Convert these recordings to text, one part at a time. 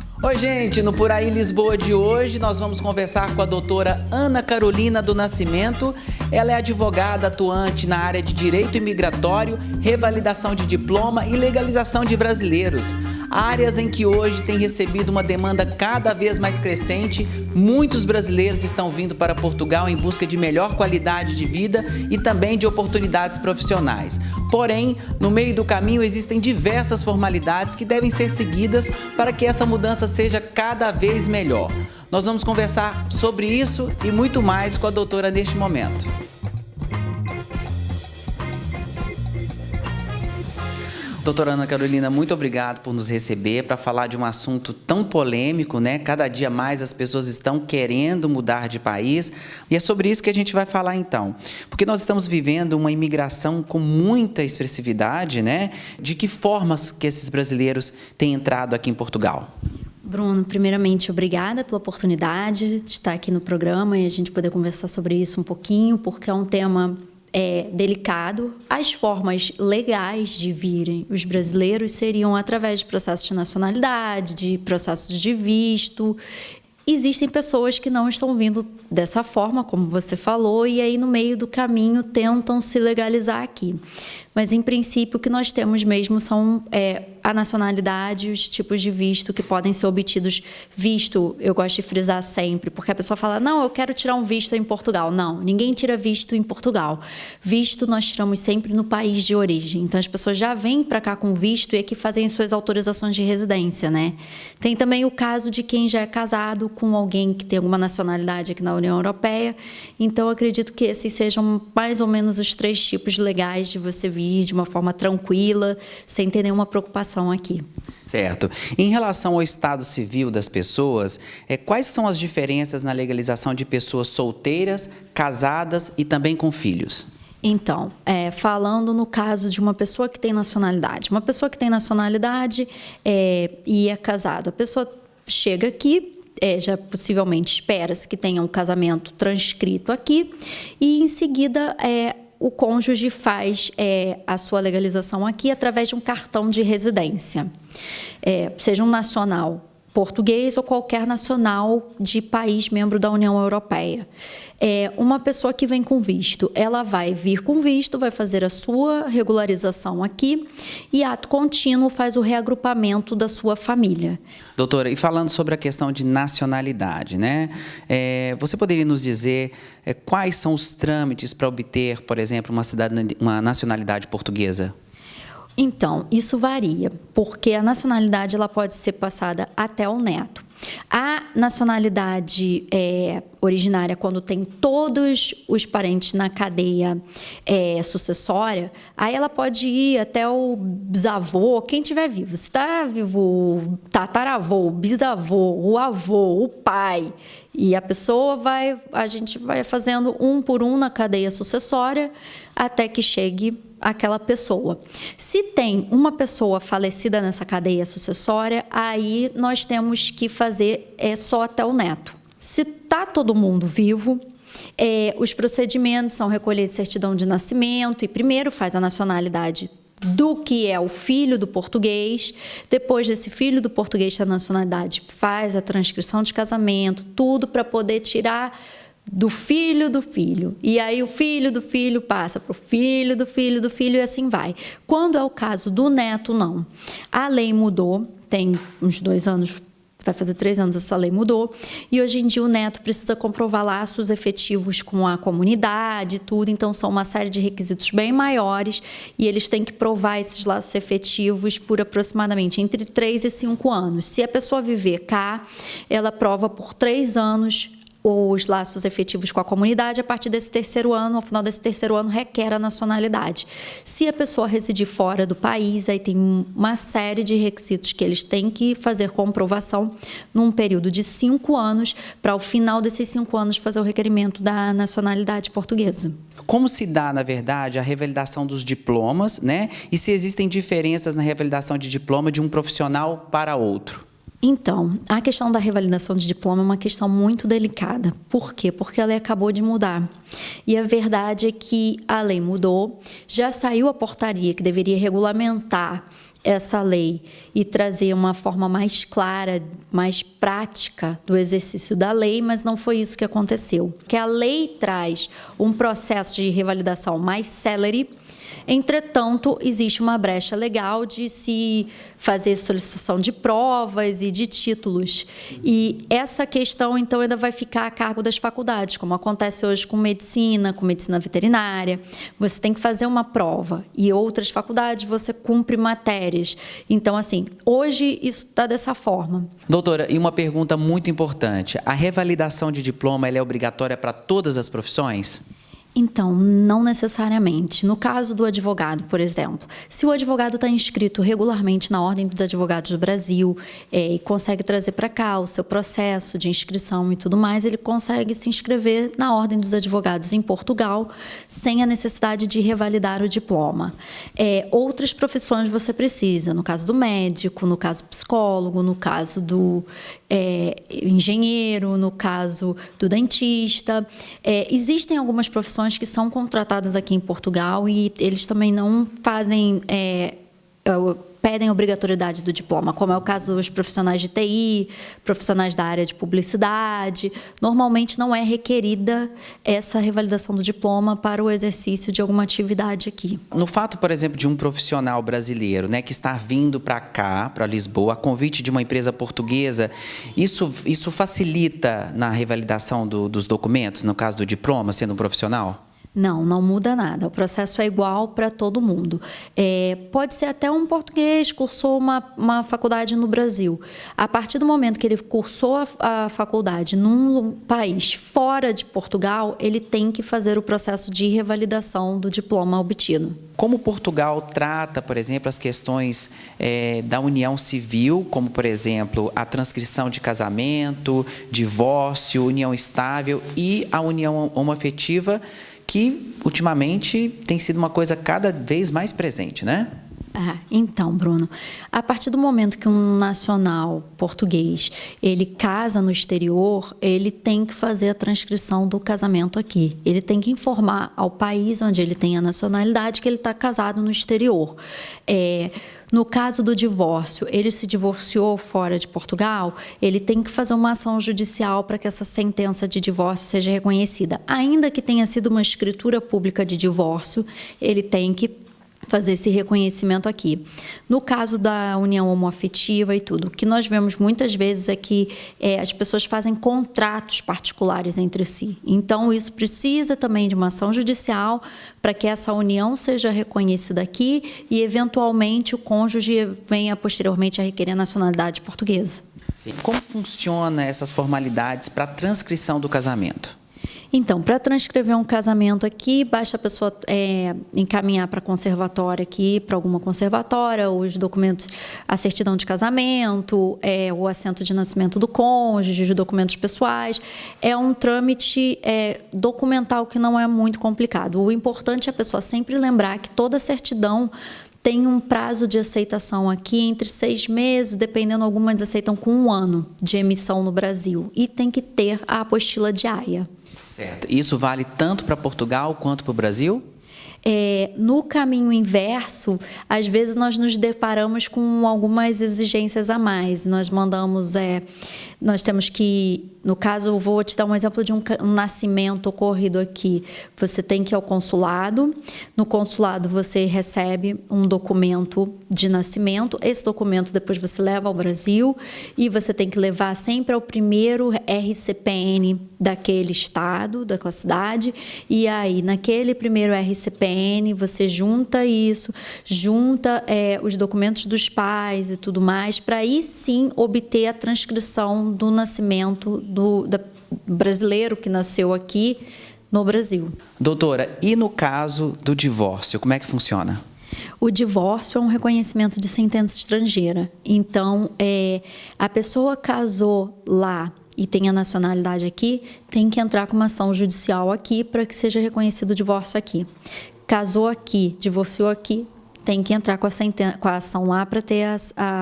Oi, gente, no Por Aí Lisboa de hoje nós vamos conversar com a doutora Ana Carolina do Nascimento. Ela é advogada atuante na área de direito imigratório, revalidação de diploma e legalização de brasileiros. Áreas em que hoje tem recebido uma demanda cada vez mais crescente. Muitos brasileiros estão vindo para Portugal em busca de melhor qualidade de vida e também de oportunidades profissionais. Porém, no meio do caminho existem diversas formalidades que devem ser seguidas para que essa mudança seja cada vez melhor. Nós vamos conversar sobre isso e muito mais com a doutora neste momento. Doutora Ana Carolina, muito obrigado por nos receber para falar de um assunto tão polêmico, né? Cada dia mais as pessoas estão querendo mudar de país e é sobre isso que a gente vai falar então. Porque nós estamos vivendo uma imigração com muita expressividade, né? De que formas que esses brasileiros têm entrado aqui em Portugal? Bruno, primeiramente, obrigada pela oportunidade de estar aqui no programa e a gente poder conversar sobre isso um pouquinho, porque é um tema delicado. As formas legais de virem os brasileiros seriam através de processos de nacionalidade, de processos de visto. Existem pessoas que não estão vindo dessa forma, como você falou, e aí no meio do caminho tentam se legalizar aqui. Mas, em princípio, o que nós temos mesmo são a nacionalidade e os tipos de visto que podem ser obtidos. Visto, eu gosto de frisar sempre, porque a pessoa fala, não, eu quero tirar um visto em Portugal. Não, ninguém tira visto em Portugal. Visto nós tiramos sempre no país de origem. Então, as pessoas já vêm para cá com visto e aqui fazem suas autorizações de residência, né? Tem também o caso de quem já é casado com alguém que tem alguma nacionalidade aqui na União Europeia. Então, acredito que esses sejam mais ou menos os 3 tipos legais de você vir de uma forma tranquila, sem ter nenhuma preocupação aqui. Certo. Em relação ao estado civil das pessoas, quais são as diferenças na legalização de pessoas solteiras, casadas e também com filhos? Então, falando no caso de uma pessoa que tem nacionalidade. Uma pessoa que tem nacionalidade e é casado. A pessoa chega aqui, já possivelmente espera-se que tenha um casamento transcrito aqui e, em seguida, o cônjuge faz a sua legalização aqui através de um cartão de residência, seja um nacional português ou qualquer nacional de país membro da União Europeia. Uma pessoa que vem com visto, ela vai vir com visto, vai fazer a sua regularização aqui e, ato contínuo, faz o reagrupamento da sua família. Doutora, e falando sobre a questão de nacionalidade, né? Você poderia nos dizer quais são os trâmites para obter, por exemplo, uma nacionalidade portuguesa? Então, isso varia, porque a nacionalidade ela pode ser passada até o neto. A nacionalidade originária, quando tem todos os parentes na cadeia sucessória, aí ela pode ir até o bisavô, quem estiver vivo. Se está vivo o tataravô, o bisavô, o avô, o pai, e a gente vai fazendo um por um na cadeia sucessória até que chegue aquela pessoa. Se tem uma pessoa falecida nessa cadeia sucessória, aí nós temos que fazer só até o neto. Se está todo mundo vivo, os procedimentos são recolher certidão de nascimento e primeiro faz a nacionalidade do que é o filho do português, depois desse filho do português da nacionalidade, faz a transcrição de casamento, tudo para poder tirar do filho do filho. E aí o filho do filho passa para o filho do filho do filho e assim vai. Quando é o caso do neto, não. A lei mudou, tem uns 2 anos, vai fazer 3 anos essa lei mudou, e hoje em dia o neto precisa comprovar laços efetivos com a comunidade e tudo, então são uma série de requisitos bem maiores e eles têm que provar esses laços efetivos por aproximadamente entre 3 e 5 anos. Se a pessoa viver cá, ela prova por 3 anos os laços efetivos com a comunidade. A partir desse 3º ano, ao final desse 3º ano, requer a nacionalidade. Se a pessoa residir fora do país, aí tem uma série de requisitos que eles têm que fazer comprovação num período de 5 anos, para ao final desses 5 anos fazer o requerimento da nacionalidade portuguesa. Como se dá, na verdade, a revalidação dos diplomas, né? E se existem diferenças na revalidação de diploma de um profissional para outro? Então, a questão da revalidação de diploma é uma questão muito delicada. Por quê? Porque a lei acabou de mudar. E a verdade é que a lei mudou, já saiu a portaria que deveria regulamentar essa lei e trazer uma forma mais clara, mais prática do exercício da lei, mas não foi isso que aconteceu. Que a lei traz um processo de revalidação mais célere. Entretanto, existe uma brecha legal de se fazer solicitação de provas e de títulos. E essa questão, então, ainda vai ficar a cargo das faculdades, como acontece hoje com medicina veterinária. Você tem que fazer uma prova e outras faculdades você cumpre matérias. Então, assim, hoje isso está dessa forma. Doutora, e uma pergunta muito importante. A revalidação de diploma ela é obrigatória para todas as profissões? Então, não necessariamente. No caso do advogado, por exemplo, se o advogado está inscrito regularmente na Ordem dos Advogados do Brasil e consegue trazer para cá o seu processo de inscrição e tudo mais, ele consegue se inscrever na Ordem dos Advogados em Portugal sem a necessidade de revalidar o diploma. Outras profissões você precisa, no caso do médico, no caso do psicólogo, no caso do engenheiro, no caso do dentista. Existem algumas profissões que são contratadas aqui em Portugal e eles também não fazem, pedem obrigatoriedade do diploma, como é o caso dos profissionais de TI, profissionais da área de publicidade. Normalmente não é requerida essa revalidação do diploma para o exercício de alguma atividade aqui. No fato, por exemplo, de um profissional brasileiro, né, que está vindo para cá, para Lisboa, a convite de uma empresa portuguesa, isso facilita na revalidação dos documentos, no caso do diploma, sendo um profissional? Não muda nada. O processo é igual para todo mundo. Pode ser até um português que cursou uma faculdade no Brasil. A partir do momento que ele cursou a faculdade num país fora de Portugal, ele tem que fazer o processo de revalidação do diploma obtido. Como Portugal trata, por exemplo, as questões da união civil, como, por exemplo, a transcrição de casamento, divórcio, união estável e a união homoafetiva, que ultimamente tem sido uma coisa cada vez mais presente, né? Então, Bruno, a partir do momento que um nacional português ele casa no exterior, ele tem que fazer a transcrição do casamento aqui. Ele tem que informar ao país onde ele tem a nacionalidade que ele está casado no exterior. No caso do divórcio, ele se divorciou fora de Portugal, ele tem que fazer uma ação judicial para que essa sentença de divórcio seja reconhecida. Ainda que tenha sido uma escritura pública de divórcio, ele tem que fazer esse reconhecimento aqui. No caso da união homoafetiva e tudo, o que nós vemos muitas vezes é que as pessoas fazem contratos particulares entre si. Então, isso precisa também de uma ação judicial para que essa união seja reconhecida aqui e, eventualmente, o cônjuge venha posteriormente a requerer a nacionalidade portuguesa. Sim. Como funcionam essas formalidades para a transcrição do casamento? Então, para transcrever um casamento aqui, basta a pessoa encaminhar para a conservatória aqui, para alguma conservatória, os documentos, a certidão de casamento, o assento de nascimento do cônjuge, os documentos pessoais. É um trâmite documental que não é muito complicado. O importante é a pessoa sempre lembrar que toda certidão tem um prazo de aceitação aqui entre 6 meses, dependendo, algumas aceitam com 1 ano de emissão no Brasil. E tem que ter a apostila de aia. Certo. Isso vale tanto para Portugal quanto para o Brasil? No caminho inverso, às vezes nós nos deparamos com algumas exigências a mais. Nós temos que, no caso, eu vou te dar um exemplo de um nascimento ocorrido aqui. Você tem que ir ao consulado. No consulado você recebe um documento de nascimento. Esse documento depois você leva ao Brasil e você tem que levar sempre ao primeiro RCPN daquele estado, daquela cidade. E aí, naquele primeiro RCPN, você junta isso, os documentos dos pais e tudo mais, para aí sim obter a transcrição do nascimento do brasileiro que nasceu aqui no Brasil. Doutora, e no caso do divórcio, como é que funciona? O divórcio é um reconhecimento de sentença estrangeira. Então, a pessoa casou lá e tem a nacionalidade aqui, tem que entrar com uma ação judicial aqui para que seja reconhecido o divórcio aqui. Casou aqui, divorciou aqui, tem que entrar com a ação lá para ter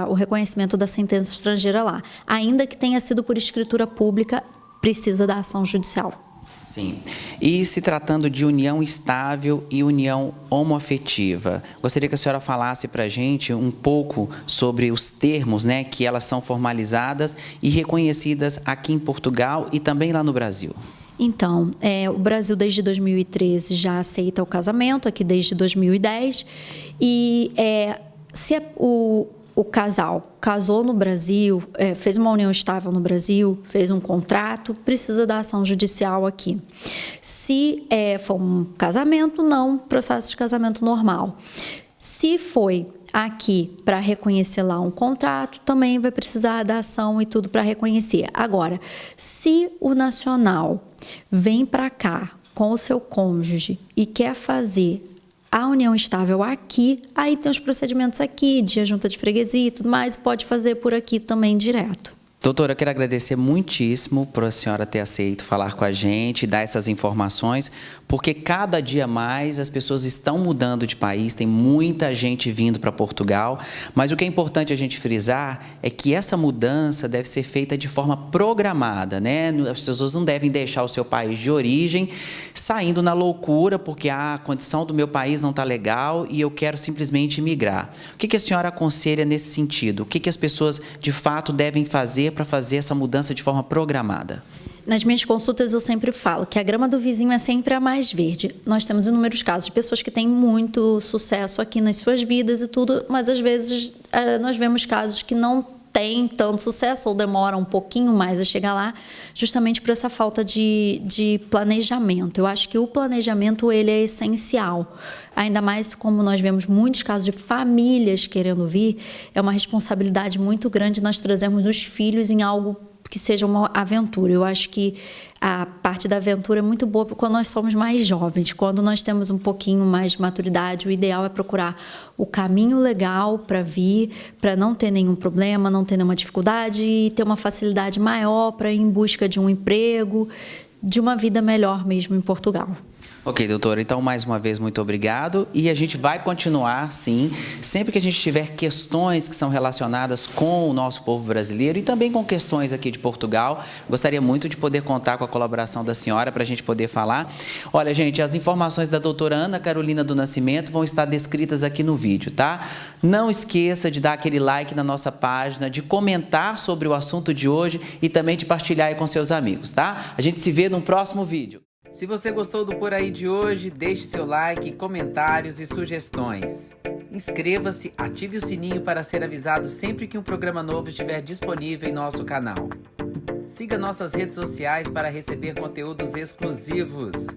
o reconhecimento da sentença estrangeira lá. Ainda que tenha sido por escritura pública, precisa da ação judicial. Sim. E se tratando de união estável e união homoafetiva, gostaria que a senhora falasse para a gente um pouco sobre os termos, né, que elas são formalizadas e reconhecidas aqui em Portugal e também lá no Brasil. Então, o Brasil desde 2013 já aceita o casamento, aqui desde 2010, e se o casal casou no Brasil, fez uma união estável no Brasil, fez um contrato, precisa da ação judicial aqui. Se for um casamento, não, processo de casamento normal. Se foi aqui para reconhecer lá um contrato, também vai precisar da ação e tudo para reconhecer. Agora, se o nacional vem para cá com o seu cônjuge e quer fazer a união estável aqui, aí tem os procedimentos aqui, de junta de freguesia e tudo mais, pode fazer por aqui também direto. Doutora, eu quero agradecer muitíssimo por a senhora ter aceito falar com a gente, dar essas informações, porque cada dia mais as pessoas estão mudando de país, tem muita gente vindo para Portugal, mas o que é importante a gente frisar é que essa mudança deve ser feita de forma programada, né? As pessoas não devem deixar o seu país de origem saindo na loucura, porque a condição do meu país não está legal e eu quero simplesmente migrar. O que a senhora aconselha nesse sentido? O que as pessoas de fato devem fazer para fazer essa mudança de forma programada? Nas minhas consultas eu sempre falo que a grama do vizinho é sempre a mais verde. Nós temos inúmeros casos de pessoas que têm muito sucesso aqui nas suas vidas e tudo, mas às vezes nós vemos casos que não têm tanto sucesso ou demoram um pouquinho mais a chegar lá, justamente por essa falta de planejamento. Eu acho que o planejamento ele é essencial. Ainda mais como nós vemos muitos casos de famílias querendo vir, é uma responsabilidade muito grande nós trazermos os filhos em algo que seja uma aventura. Eu acho que a parte da aventura é muito boa quando nós somos mais jovens, quando nós temos um pouquinho mais de maturidade, o ideal é procurar o caminho legal para vir, para não ter nenhum problema, não ter nenhuma dificuldade e ter uma facilidade maior para ir em busca de um emprego, de uma vida melhor mesmo em Portugal. Ok, doutora, então mais uma vez muito obrigado e a gente vai continuar, sim, sempre que a gente tiver questões que são relacionadas com o nosso povo brasileiro e também com questões aqui de Portugal, gostaria muito de poder contar com a colaboração da senhora para a gente poder falar. Olha, gente, as informações da doutora Ana Carolina do Nascimento vão estar descritas aqui no vídeo, tá? Não esqueça de dar aquele like na nossa página, de comentar sobre o assunto de hoje e também de partilhar aí com seus amigos, tá? A gente se vê no próximo vídeo. Se você gostou do Por Aí de hoje, deixe seu like, comentários e sugestões. Inscreva-se, ative o sininho para ser avisado sempre que um programa novo estiver disponível em nosso canal. Siga nossas redes sociais para receber conteúdos exclusivos.